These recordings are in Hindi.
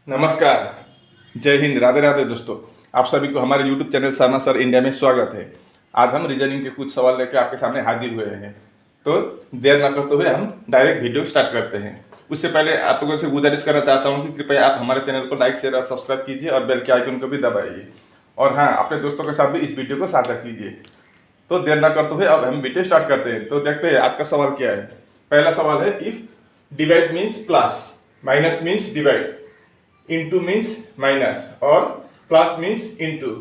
नमस्कार, जय हिंद, राधे राधे दोस्तों। आप सभी को हमारे YouTube channel Sharma sir India में स्वागत है। आज हम रीजनिंग के कुछ सवाल लेकर आपके सामने हाजिर हुए हैं। तो देर न करते हुए हम डायरेक्ट वीडियो स्टार्ट करते हैं। उससे पहले आप लोगों से गुजारिश करना चाहता हूं कि कृपया आप हमारे चैनल को लाइक शेयर और सब्सक्राइब कीजिए और बेल के आइकन को भी दबाइए। और हाँ, अपने दोस्तों के साथ भी इस वीडियो को साझा कीजिए। तो देर न करते हुए अब हम वीडियो स्टार्ट करते हैं। तो देखते हैं आज का सवाल क्या है। पहला सवाल है, if divide means plus, minus means divide, into means minus or plus means into,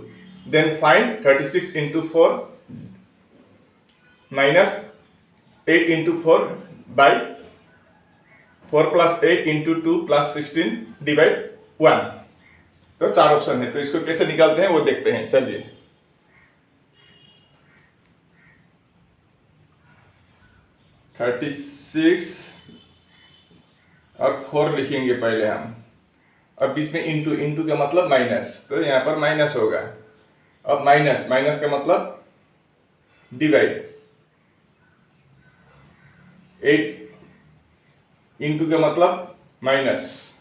then find 36 into 4 minus 8 into 4 by 4 plus 8 into 2 plus 16 divide 1। तो चार ऑप्शन है, तो इसको कैसे निकालते हैं वो देखते हैं। चलिए, थर्टी सिक्स और 4 लिखेंगे पहले हम। अब बीच में इंटू का मतलब माइनस, तो यहाँ पर माइनस होगा। अब माइनस का मतलब डिवाइड, 8 इंटू का मतलब माइनस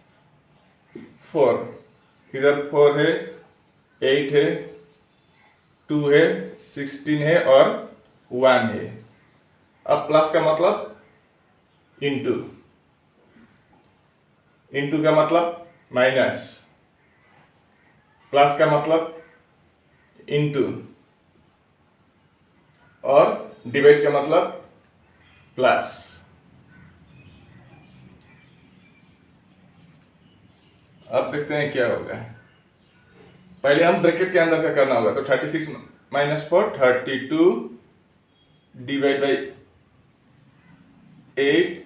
4, इधर 4 है, 8 है, 2 है, 16 है और 1 है। अब प्लस का मतलब इंटू का मतलब माइनस, प्लस का मतलब इंटू और डिवाइड का मतलब प्लस। अब देखते हैं क्या होगा। पहले हम ब्रैकेट के अंदर का करना होगा। तो 36 माइनस 4 32 डिवाइड बाई 8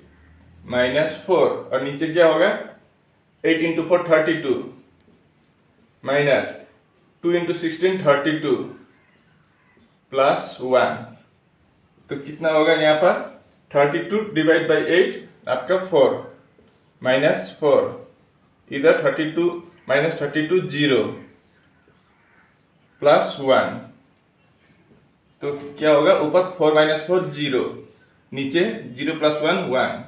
माइनस 4 और नीचे क्या होगा, 8 इंटू 4 32 माइनस 2 इंटू 16 32 प्लस 1। तो कितना होगा यहाँ पर, 32 डिवाइड बाई 8 आपका 4 माइनस 4, इधर 32 माइनस 32 0 प्लस 1। तो क्या होगा, ऊपर 4 माइनस 4 0, नीचे 0 प्लस 1 1।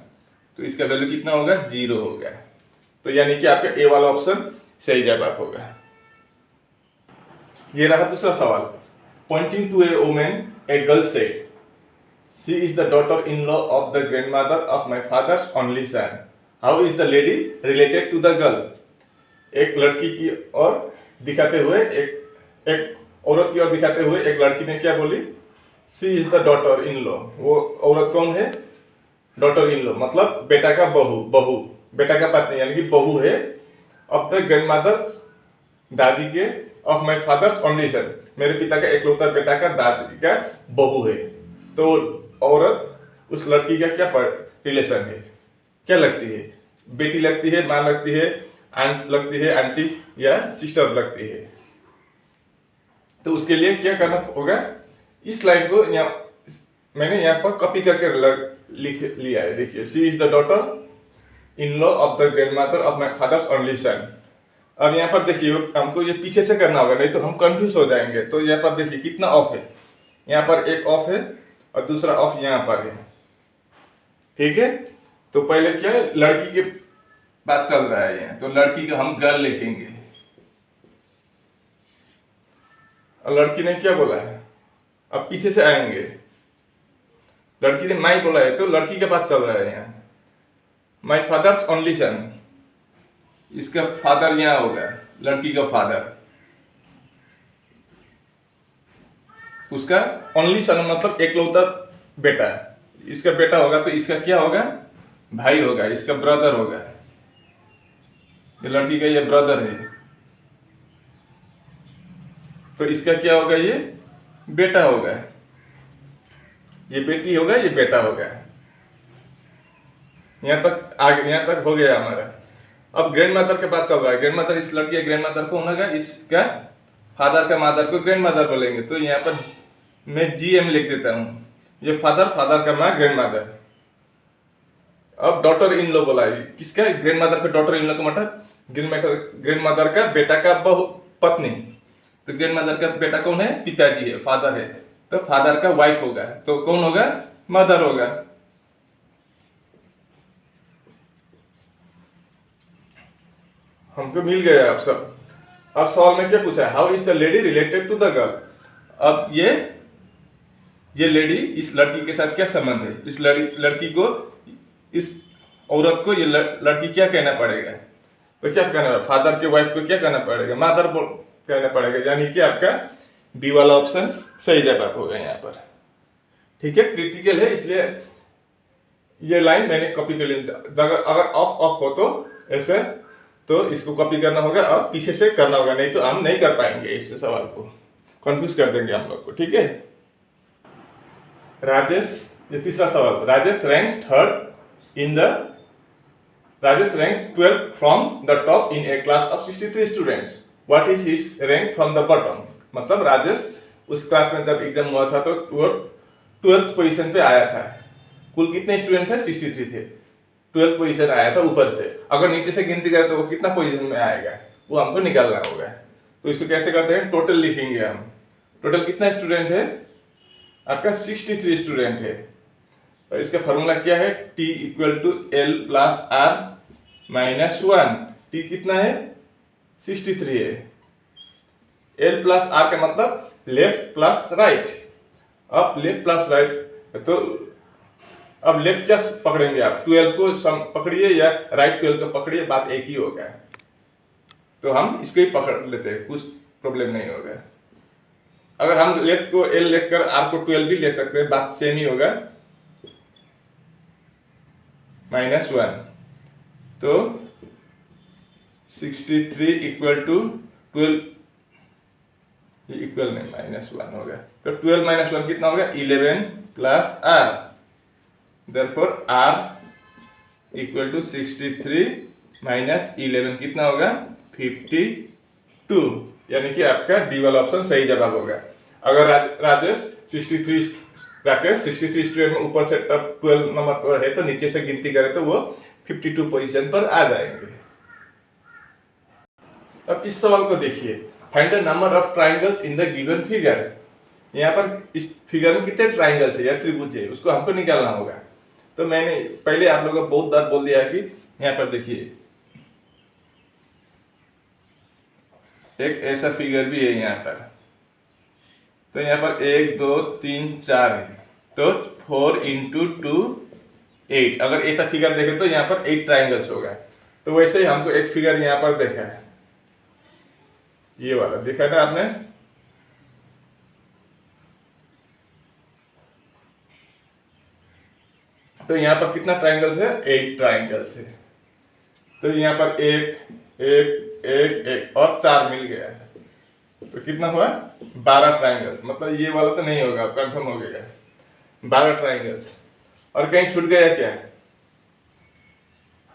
तो इसका वैल्यू कितना होगा, 0 होगा। तो यानी कि आपका ए वाला ऑप्शन सही जवाब होगा। ये रहा दूसरा सवाल। Pointing to a woman a girl said, she is the daughter in law of the grandmother of my father's only son, how is the lady related to the girl. एक लड़की की ओर दिखाते हुए एक औरत की ओर दिखाते हुए एक लड़की ने क्या बोली, she is the daughter in law. वो औरत कौन है, डॉटर इन लॉ मतलब बेटा का बहू, बेटा का पत्नी यानी कि बहू है। ऑफ द ग्रैंडमदर्स, दादी के, ऑफ माय फादर्स ओनली सन, मेरे पिता का एकलौता बेटा का दादी का बहू है। तो औरत उस लड़की का क्या रिलेशन है, क्या लगती है, बेटी लगती है, माँ लगती है, आंट लगती है, आंटी या सिस्टर लगती है। तो उसके लिए क्या करना होगा, इस लाइन को मैंने यहाँ पर कॉपी करके लिख लिया है। देखिए, she is the daughter in law of the grandmother of my father's only सन। अब यहाँ पर देखिए, हमको ये पीछे से करना होगा, नहीं तो हम कंफ्यूज हो जाएंगे। तो यहाँ पर देखिए कितना ऑफ है, यहाँ पर एक ऑफ है और दूसरा ऑफ यहाँ पर है। ठीक है, तो पहले क्या है, लड़की के बात चल रहा है यहाँ, तो लड़की का हम गर्ल लिखेंगे। और लड़की ने क्या बोला है, अब पीछे से आएंगे, लड़की ने माई बोला है, तो लड़की का बात चल रहा है यहाँ। माई फादर्स ओनली सन, इसका फादर यहाँ होगा, लड़की का फादर, उसका ओनली सन मतलब एकलौता बेटा, इसका बेटा होगा, तो इसका क्या होगा, भाई होगा, इसका ब्रदर होगा। ये लड़की का ये ब्रदर है, तो इसका क्या होगा, ये बेटा होगा, ये बेटी होगा, ये बेटा होगा। यहाँ तक हो गया हमारा। अब ग्रैंडमदर के बात चल रहा है। ग्रैंडमदर, इस लड़की के ग्रैंडमदर कौन होगा, इसका फादर का मदर को ग्रैंडमदर बोलेंगे। तो यहाँ पर मैं GM लिख देता हूँ, ये फादर का माँ ग्रैंडमदर। अब डॉटर इन लॉ बोला है, किसका, ग्रैंडमदर का डॉटर इन लॉ का मतलब ग्रैंडमदर का बेटा का पत्नी। तो ग्रैंडमदर का बेटा कौन है, पिताजी है, फादर है, तो फादर का वाइफ होगा, तो कौन होगा, मदर होगा। हमको मिल गया अब सब। अब सवाल में क्या पूछा है, how is the lady related to the girl. अब ये लेडी इस लड़की के साथ क्या संबंध है, इस लड़की को, इस औरत को ये लड़की क्या कहना पड़ेगा। तो क्या कहना पड़ेगा, फादर के वाइफ को क्या कहना पड़ेगा, मदर कहना पड़ेगा, यानी कि आपका बी वाला ऑप्शन सही जवाब होगा यहाँ पर। ठीक है, क्रिटिकल है इसलिए ये लाइन मैंने कॉपी कर ली। अगर ऑफ ऑफ हो तो ऐसे, तो इसको कॉपी करना होगा और पीछे से करना होगा, नहीं तो हम नहीं कर पाएंगे इस सवाल को, कंफ्यूज कर देंगे हम लोग को। ठीक है, राजेश, ये तीसरा सवाल, Rajesh ranks third in the, Rajesh ranks 12 from the top in A class of 63 students, what is his rank from the bottom. मतलब राजेश उस क्लास में जब एग्जाम हुआ था तो वो 12th पोजीशन पे आया था। कुल कितने स्टूडेंट थे, 63 थे, 12th पोजीशन आया था ऊपर से। अगर नीचे से गिनती करें तो वो कितना पोजीशन में आएगा, वो हमको निकालना होगा। तो इसको कैसे करते हैं, टोटल लिखेंगे हम। टोटल कितना स्टूडेंट है आपका, 63 स्टूडेंट है। तो इसका फॉर्मूला क्या है, T equal to L plus R minus 1। T कितना है, 63 है। L प्लस R का मतलब लेफ्ट प्लस राइट। अब लेफ्ट प्लस राइट, तो अब लेफ्ट क्या पकड़ेंगे आप, 12 को पकड़िए या राइट 12 को पकड़िए, बात एक ही होगा। तो हम इसको ही पकड़ लेते हैं, कुछ प्रॉब्लम नहीं होगा। अगर हम लेफ्ट को L लेकर R को 12 भी ले सकते हैं, बात सेम ही होगा, माइनस 1। तो 63 इक्वल टू 12, इक्वल नहीं, माइनस 1 होगा। तो 12 माइनस 1 कितना होगा, 11 plus R। Therefore R equal to 63 minus 11 कितना होगा, 52। यानी कि आपका डी वाला ऑप्शन सही जवाब होगा। अगर राजेश 63 राकेश 63 स्टूडेंट में ऊपर से टॉप 12 नंबर पर है, तो नीचे से गिनती करें तो वो 52 पोजीशन पर आ जाएंगे। अब इस सवाल को देखिए, find the number of triangles in the given figure. यहाँ पर इस फिगर में कितने ट्राइंगल्स है या त्रिभुज है, उसको हमको निकालना होगा। तो मैंने पहले आप लोगों को बहुत बार बोल दिया है कि यहाँ पर देखिए एक ऐसा फिगर भी है यहाँ पर। तो यहाँ पर 1 2 3 4 है, तो 4 इंटू 2 8। अगर ऐसा फिगर देखें तो यहाँ पर 8 ट्राइंगल्स होगा। तो वैसे ही हमको एक फिगर यहाँ पर देखा है, ये वाला देखा ना आपने। तो यहाँ पर कितना ट्राइंगल्स है, 8 ट्राइंगल्स है। तो यहाँ पर एक एक एक एक और 4 मिल गया है, तो कितना हुआ, 12 ट्राइंगल्स। मतलब ये वाला तो नहीं होगा, कंफर्म हो गया, 12 ट्राइंगल्स। और कहीं छूट गया क्या,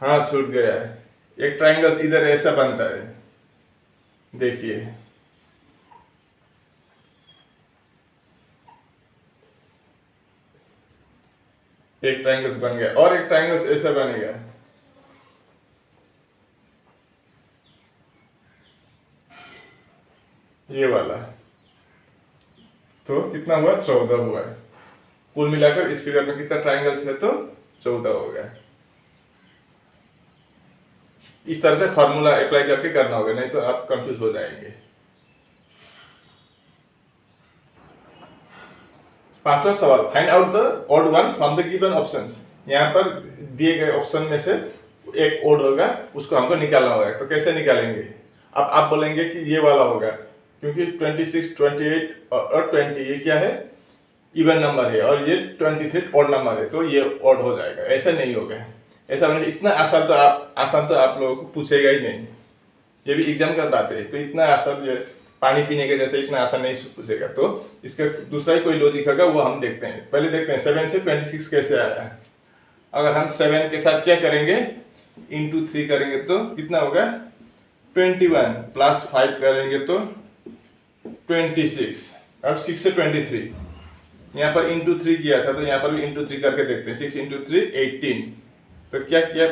हाँ छूट गया है। एक ट्राइंगल्स इधर ऐसा बनता है, देखिए एक ट्राइंगल्स बन गया, और एक ट्राइंगल्स ऐसा बनेगा। ये वाला, तो कितना हुआ, 14 हुआ है। कुल मिलाकर इस फिगर में कितना ट्राइंगल्स है, तो 14 होगा। इस तरह से फॉर्मूला अप्लाई करके करना होगा, नहीं तो आप कंफ्यूज हो जाएंगे। पांचवा सवाल, find out the odd one from the given options. यहाँ पर दिए गए ऑप्शन में से एक ओड होगा, उसको हमको निकालना होगा। तो कैसे निकालेंगे, अब आप बोलेंगे कि ये वाला होगा, क्योंकि 26 28 और 20 ये क्या है, इवन नंबर है, और ये 23 ऑड नंबर है, तो ये ऑड हो जाएगा। ऐसा नहीं होगा, ऐसा नहीं। इतना आसान तो आप लोगों को पूछेगा ही नहीं, ये भी एग्जाम का बात है। तो इतना आसान, ये पानी पीने के जैसे इतना आसान नहीं पूछेगा। तो इसका दूसरा ही कोई लॉजिक होगा, वो हम देखते हैं। पहले देखते हैं 7 से 26 कैसे आया है। अगर हम 7 के साथ क्या करेंगे, इंटू 3 करेंगे तो कितना होगा, 21 प्लस 5 करेंगे तो 26। अब 6 से 23, यहाँ पर इंटू 3 किया था, तो यहाँ पर भी इंटू 3 करके देखते हैं। 6 इंटू 3 18। तो क्या किया,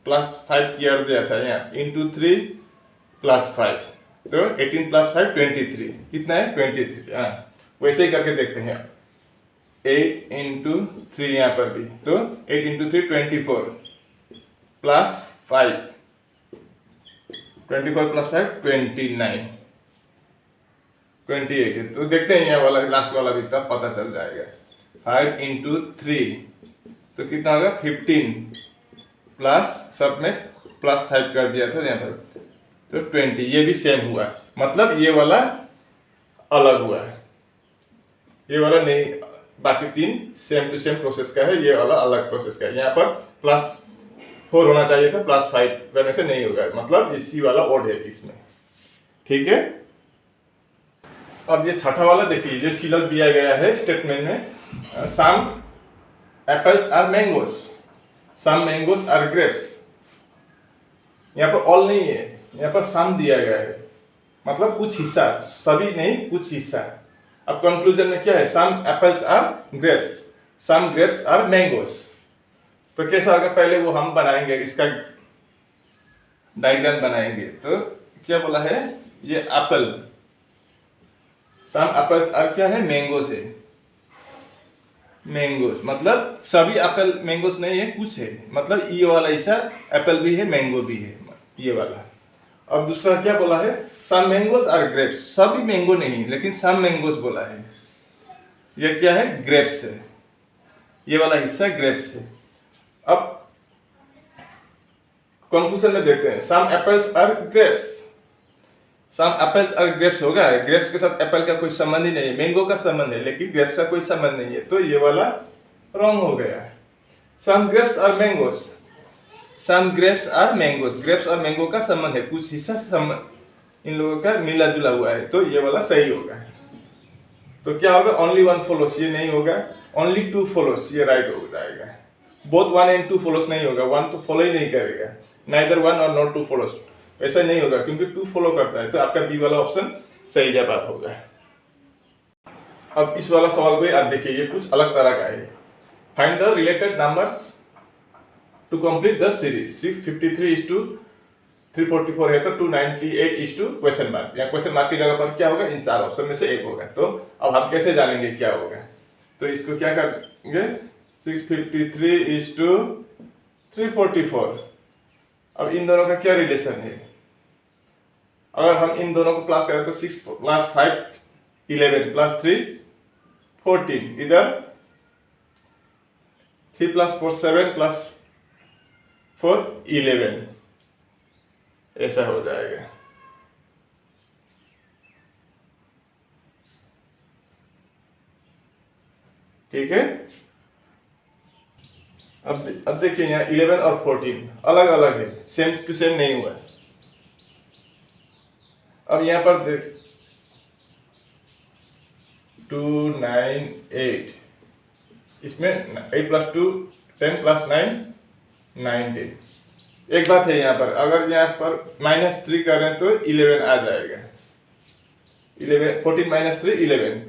प्लस 5 किया दिया था, यहाँ इंटू 3 प्लस 5, तो 18 प्लस 5 23। कितना है, 23। हाँ, वैसे ही करके देखते हैं। 8 इंटू 3 यहाँ पर भी, तो 8 इंटू 3 24 प्लस 5 24 प्लस 5 29 28 है। तो देखते हैं यहाँ वाला लास्ट वाला भी तब पता चल जाएगा। 5 इंटू 3 तो कितना होगा 15 प्लस सब में प्लस 5 कर दिया था यहाँ पर तो 20। ये भी सेम हुआ, मतलब ये वाला अलग हुआ है, ये वाला नहीं, बाकी तीन सेम टू सेम प्रोसेस का है, ये वाला अलग प्रोसेस का है। यहाँ पर +4 होना चाहिए था, +5 करने से नहीं होगा, मतलब इसी वाला ओड है इसमें। ठीक है, अब ये छठा वाला देखिए, ये सिलक दिया गया है स्टेटमेंट में, some apples are mangoes, some mangoes are grapes. यहाँ पर ऑल नहीं है, यहाँ पर सम दिया गया है, मतलब कुछ हिस्सा, सभी नहीं कुछ हिस्सा। अब कंक्लूजन में क्या है, some apples are grapes, some grapes are mangoes. तो कैसा होगा, पहले वो हम बनाएंगे, इसका डायग्राम बनाएंगे। तो क्या बोला है, ये एप्पल, सम एप्पल्स आर क्या है, मैंगोस है, मैंगोस मतलब सभी एप्पल मैंगोस नहीं है, कुछ है, मतलब ये वाला ऐसा एप्पल भी है मैंगो भी है, ये वाला। अब दूसरा क्या बोला है, सम मैंगोस आर ग्रेप्स, सभी मैंगो नहीं लेकिन सम मैंगोस बोला है, ये क्या है, ग्रेप्स है, ये वाला हिस्सा ग्रेप्स है। अब कंक्लूजन में देखते हैं, some apples are grapes, some apples are grapes होगा, ग्रेप्स के साथ एप्पल का कोई संबंध ही नहीं है, मैंगो का संबंध है लेकिन ग्रेप्स का कोई संबंध नहीं है, तो ये वाला रॉन्ग हो गया। Some grapes are mangoes, some grapes are mangoes, grapes और मैंगो का संबंध है, कुछ हिस्सा संबंध इन लोगों का मिला जुला हुआ है, तो ये वाला सही होगा। तो क्या होगा, ओनली 1 फॉलोस, ये नहीं होगा, ओनली 2 फॉलोस, ये राइट हो जाएगा। बोथ 1 and 2 फॉलोस नहीं होगा, 1 तो फॉलो ही नहीं करेगा, नाइदर 1 और नॉट 2 फॉलोस, ऐसा नहीं होगा क्योंकि 2 फॉलो करता है, तो आपका बी वाला ऑप्शन सही जवाब होगा। अब इस वाला सवाल को आप देखिए, ये कुछ अलग तरह का है। Find the related numbers to complete the series, 653:344 है तो 298 क्वेश्चन मार्क, या क्वेश्चन मार्क की जगह पर क्या होगा, इन 4 ऑप्शन में से एक होगा। तो अब हम कैसे जानेंगे क्या होगा, तो इसको क्या करेंगे, 653:344। अब इन दोनों का क्या रिलेशन है, अगर हम इन दोनों को प्लस करें तो 6 + 5 11 + 3 14, इधर 3 + 4 7 + 4 11, ऐसा हो जाएगा। ठीक है, अब देखिए यहाँ 11 और 14 अलग अलग है, सेम टू सेम नहीं हुआ। अब यहाँ पर देख 2 9 8, इसमें 8 + 2 10 + 9 19। एक बात है यहाँ पर, अगर यहाँ पर -3 करें तो 11 आ जाएगा, 11 14 - 3 11।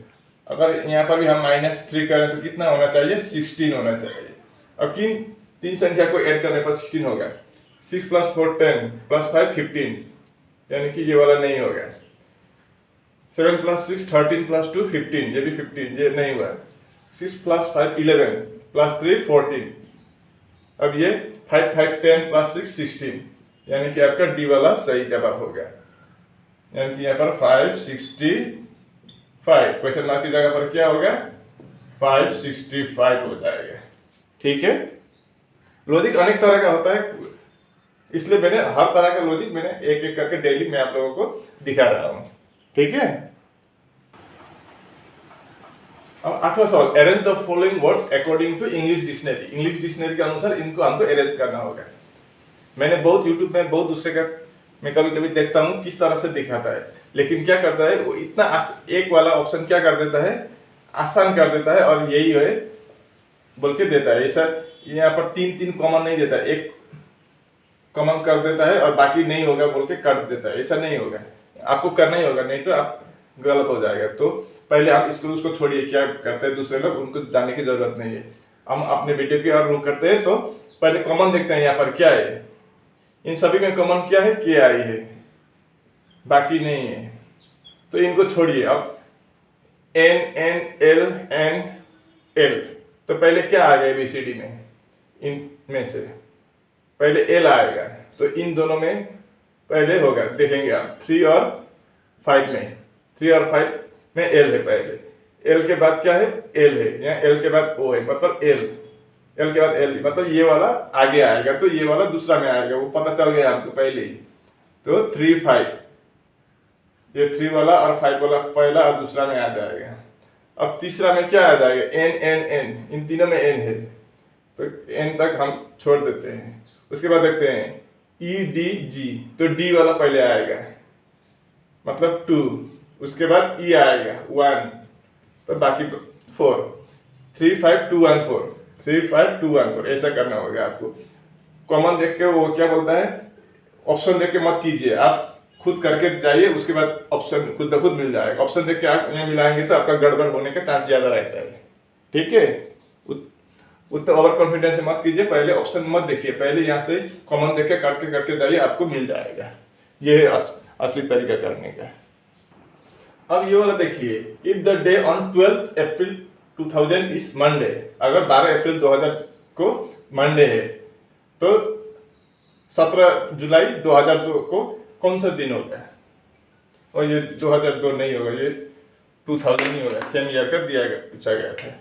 अगर यहाँ पर भी हम -3 करें तो कितना होना चाहिए, 16 होना चाहिए। अब किन तीन संख्या को ऐड करने पर 16 होगा, 6 + 4 10 + 5 15, यानी कि ये वाला नहीं होगा। 7 + 6 13 + 2 15, ये भी 15, ये नहीं हुआ। 6 + 5 11 + 3 14, अब ये 5 5 10 + 6 16, यानी कि आपका डी वाला सही जवाब होगा, यानी कि यहाँ पर 565, क्वेश्चन मार्क की जगह पर क्या होगा, 565 हो जाएगा। ठीक है, लॉजिक अनेक तरह का होता है, इसलिए मैंने हर तरह का लॉजिक मैंने एक एक करके डेली मैं आप लोगों को दिखा रहा हूं। ठीक है, अब 8वां सवाल, arrange the following words according to English dictionary. English dictionary के अनुसार इनको हमको अरेंज करना होगा। मैंने बहुत यूट्यूब में बहुत दूसरे का मैं कभी कभी देखता हूँ किस तरह से दिखाता है, लेकिन क्या करता है वो इतना एक वाला ऑप्शन क्या कर देता है, आसान कर देता है और यही है बोल के देता है। ऐसा यहाँ पर 3 कॉमन नहीं देता, एक कॉमन कर देता है और बाकी नहीं होगा बोल के काट देता है, ऐसा नहीं होगा, आपको करना ही होगा, नहीं तो आप गलत हो जाएगा। तो पहले आप इसको उसको छोड़िए, क्या करते हैं दूसरे लोग, उनको जानने की जरूरत नहीं है, हम अपने वीडियो की और रुक करते हैं। तो पहले कॉमन देखते हैं यहाँ पर क्या है, इन सभी में कॉमन क्या है, के आई है, बाकी नहीं है, तो इनको छोड़िए। अब N N L N L, तो पहले क्या आ गया ABCD में, इनमें से पहले L आएगा, तो इन दोनों में पहले होगा, देखेंगे आप 3 और 5 में, 3 और 5 में एल है पहले, एल के बाद क्या है, एल है, यहाँ एल के बाद ओ है, मतलब एल, एल के बाद एल, मतलब ये वाला आगे आएगा, तो ये वाला दूसरा में आएगा, वो पता चल गया हमको पहले ही। तो 3 5, ये 3 वाला और 5 वाला पहला और दूसरा में आ जाएगा। अब तीसरा में क्या आ जाएगा, एन एन एन, इन तीनों में एन है, तो एन तक हम छोड़ देते हैं। उसके बाद देखते हैं ई डी जी, तो डी वाला पहले आएगा, मतलब 2, उसके बाद ई आएगा 1, तो बाकी 4, 3 5 2 1 4, 3 5 2 1 4, ऐसा करना होगा आपको। कॉमन देख के वो क्या बोलता है, ऑप्शन देख के मत कीजिए, आप खुद करके जाइए, उसके बाद ऑप्शन खुद ब खुद मिल जाएगा। ऑप्शन देख के आप यहाँ मिलाएंगे तो आपका गड़बड़ होने का चांस ज़्यादा रहता है, ठीक है। उतना ओवर कॉन्फिडेंस मत कीजिए, पहले ऑप्शन मत देखिए, पहले यहाँ से कॉमन देख के करके जाइए, आपको मिल जाएगा। ये है असली तरीका करने का। अब ये वाला देखिए, if the day on 12 April 2000 is Monday, अगर 12 अप्रैल 2000 को मंडे है, तो 17 जुलाई 2002 को कौन सा दिन होगा, और ये 2002 नहीं होगा, ये 2000 नहीं होगा, सेम ईयर का पूछा गया था।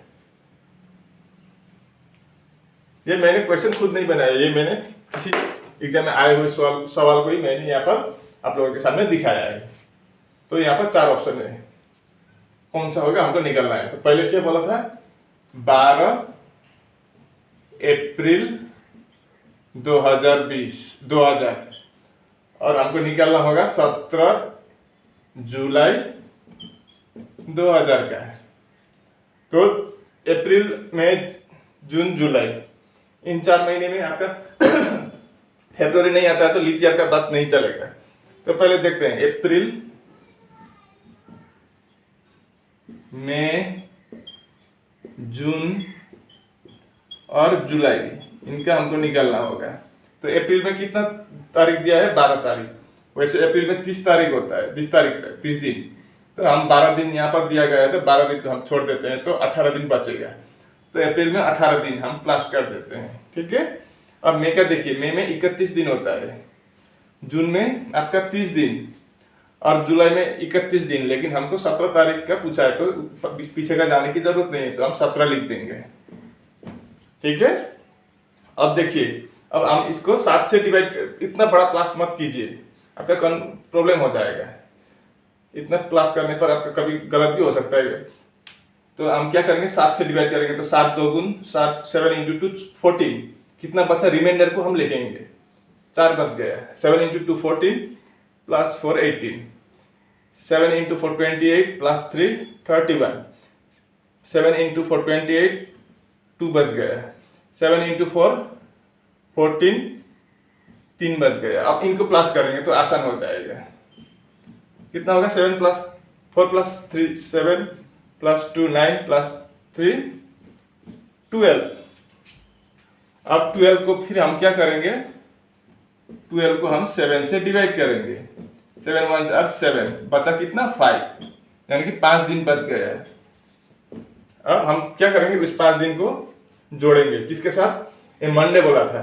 ये मैंने क्वेश्चन खुद नहीं बनाया, ये मैंने किसी एग्जाम में आए हुए सवाल को ही मैंने यहाँ पर आप लोगों के सामने दिखाया है। तो यहाँ पर 4 ऑप्शन है, कौन सा होगा हमको निकालना है। तो पहले क्या बोला था, 12 अप्रैल 2020 और हमको निकालना होगा 17 जुलाई 2000 का। तो अप्रैल, मई, जून, जुलाई, इन 4 महीने में आपका फरवरी नहीं आता है, तो लीप ईयर का बात नहीं चलेगा। तो पहले देखते हैं, अप्रैल, मई, जून और जुलाई, इनका हमको निकालना होगा। तो अप्रैल में कितना तारीख दिया है, 12 तारीख, वैसे अप्रैल में 30 तारीख होता है, 30 तारीख तक, 30 दिन, तो हम 12 दिन यहाँ पर दिया गया है, तो 12 दिन को हम छोड़ देते हैं, तो 18 दिन बचेगा। तो अप्रैल में 18 दिन हम प्लस कर देते हैं, ठीक है। अब मई का देखिए, मई में 31 दिन होता है, जून में आपका 30 दिन और जुलाई में 31 दिन, लेकिन हमको 17 तारीख का पूछा है, तो पीछे का जाने की जरूरत नहीं है, तो हम 17 लिख देंगे, ठीक है। अब देखिए, अब हम इसको 7 से डिवाइड, इतना बड़ा प्लस मत कीजिए, आपका प्रॉब्लम हो जाएगा। इतना प्लस करने पर आपका कभी गलत भी हो सकता है। तो हम क्या करेंगे, 7 से डिवाइड करेंगे, तो 7 2 गुण 7, 7 × 2 14, कितना बचा, रिमाइंडर को हम लिखेंगे, 4 बच गया। 7 × 2 14 प्लस 4 18, 7 × 4 28 प्लस 3 31, 7 × 4 28, 2 बच गया। 7 × 4 14, 3 बच गया। अब इनको प्लस करेंगे तो आसान हो जाएगा। कितना होगा, 7 + 4 + 3 7 + 2 9 + 3 12। अब 12 को फिर हम क्या करेंगे, 12 को हम 7 से डिवाइड करेंगे, 7 1 4 7, बचा कितना, 5, यानी कि 5 दिन बच गया है। अब हम क्या करेंगे, उस 5 दिन को जोड़ेंगे, किसके साथ, ये मंडे बोला था,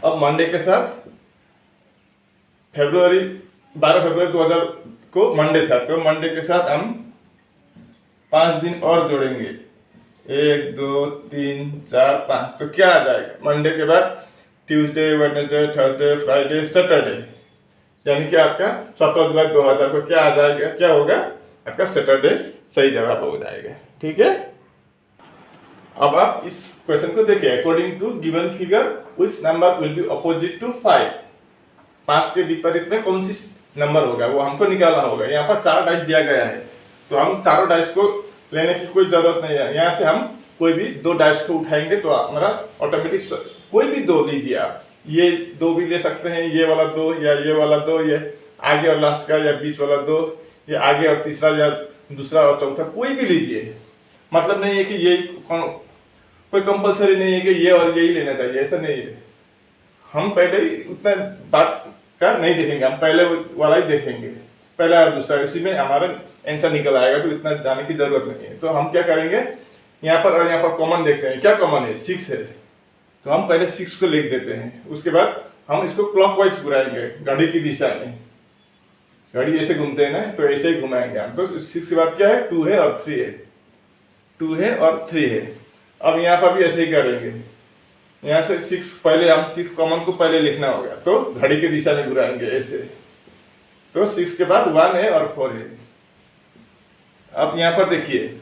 अब मंडे के साथ फरवरी 12 फरवरी 2000 को मंडे था, तो मंडे के साथ हम 5 दिन और जोड़ेंगे, 1 2 3 4 5, तो क्या आ जाएगा, मंडे के बाद Tuesday, Wednesday, Thursday, Friday, Saturday, यानी कि आपका 17 जुलाई 2000 को क्या आ जाएगा, क्या होगा, आपका सैटरडे सही जवाब हो जाएगा, ठीक है। अब आप इस क्वेश्चन को देखिए, according to given figure which number will be opposite to 5, 5 के विपरीत में कौन सी नंबर होगा, वो हमको निकालना होगा। यहाँ पर 4 डाइस दिया गया है, तो हम चारों डाइस को लेने की कोई जरूरत नहीं है। यहाँ से हम कोई भी 2 डाइस को उठाएंगे तो हमारा ऑटोमेटिक, कोई भी 2 लीजिए आप, ये 2 भी ले सकते हैं, ये वाला 2 या ये वाला 2, ये आगे और लास्ट का, या बीच वाला 2, ये आगे और तीसरा या दूसरा और चौथा, कोई भी लीजिए। मतलब नहीं है कि ये कोई कंपलसरी नहीं है कि ये और यही लेना चाहिए, ऐसा नहीं है। हम पहले ही उतना बात का नहीं देखेंगे, हम पहले वाला ही देखेंगे, पहला और दूसरा, इसी में हमारा आंसर निकल आएगा, तो इतना जाने की जरूरत नहीं है। तो हम क्या करेंगे, यहाँ पर और यहाँ पर कॉमन देखते हैं, क्या कॉमन है, 6 है, तो हम पहले 6 को लिख देते हैं, उसके बाद हम इसको क्लॉकवाइज घुराएंगे घड़ी की दिशा में। घड़ी ऐसे घूमते हैं ना, तो ऐसे ही घुमाएंगे हम। तो 6 के बाद क्या है, 2 है और 3 है, 2 है और 3 है। अब यहाँ पर भी ऐसे ही करेंगे, यहाँ से 6 पहले हम 6 कॉमन को पहले लिखना होगा, तो घड़ी की दिशा में घुराएंगे ऐसे। तो 6 के बाद 1 है और 4 है। अब यहाँ पर देखिए,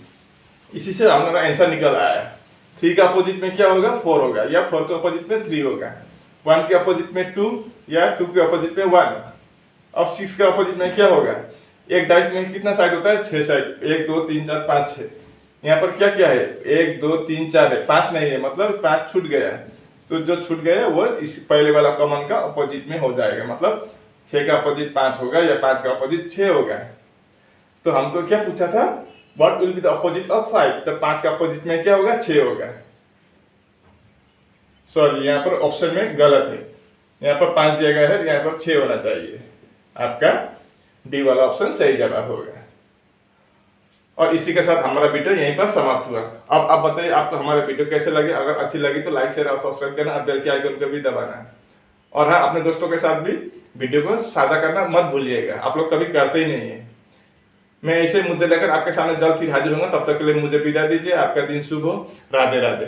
इसी से हमारा आंसर निकल आया। 3 का अपोजिट में क्या होगा, 4 होगा, या 4 के अपोजिट में 3 होगा। 1 के अपोजिट में 2 या 2 के अपोजिट में 1। अब 6 के अपोजिट में क्या होगा, एक डाइस में कितना साइड होता है, 6 साइड, 1 2 3 4 5 6। यहाँ पर क्या क्या है, 1 2 3 4 है, 5 नहीं है, मतलब 5 छूट गया। तो जो छूट गया वो इस पहले वाला कॉमन का अपोजिट में हो जाएगा, मतलब 6 का अपोजिट 5 होगा या 5 का अपोजिट 6 होगा। तो हमको क्या पूछा था, what will be the opposite of 5। तो 5 का अपोजिट में क्या होगा, 6 होगा। सॉरी, यहाँ पर ऑप्शन में गलत है, यहाँ पर 5 दिया गया है, यहाँ पर 6 होना चाहिए। आपका डी वाला ऑप्शन सही जवाब होगा। और इसी के साथ हमारा वीडियो यहीं पर समाप्त हुआ। अब आप बताइए आपको हमारे वीडियो कैसे लगे। अगर अच्छी लगी तो लाइक शेयर और सब्सक्राइब करना और बेल के आइकन को भी दबाना। और हाँ, अपने दोस्तों के साथ भी वीडियो को साझा करना मत भूलिएगा, आप लोग कभी करते ही नहीं है। मैं ऐसे मुद्दे लेकर आपके सामने जल्द फिर हाजिर होऊंगा, तब तक के लिए मुझे विदा दीजिए। आपका दिन शुभ हो। राधे राधे।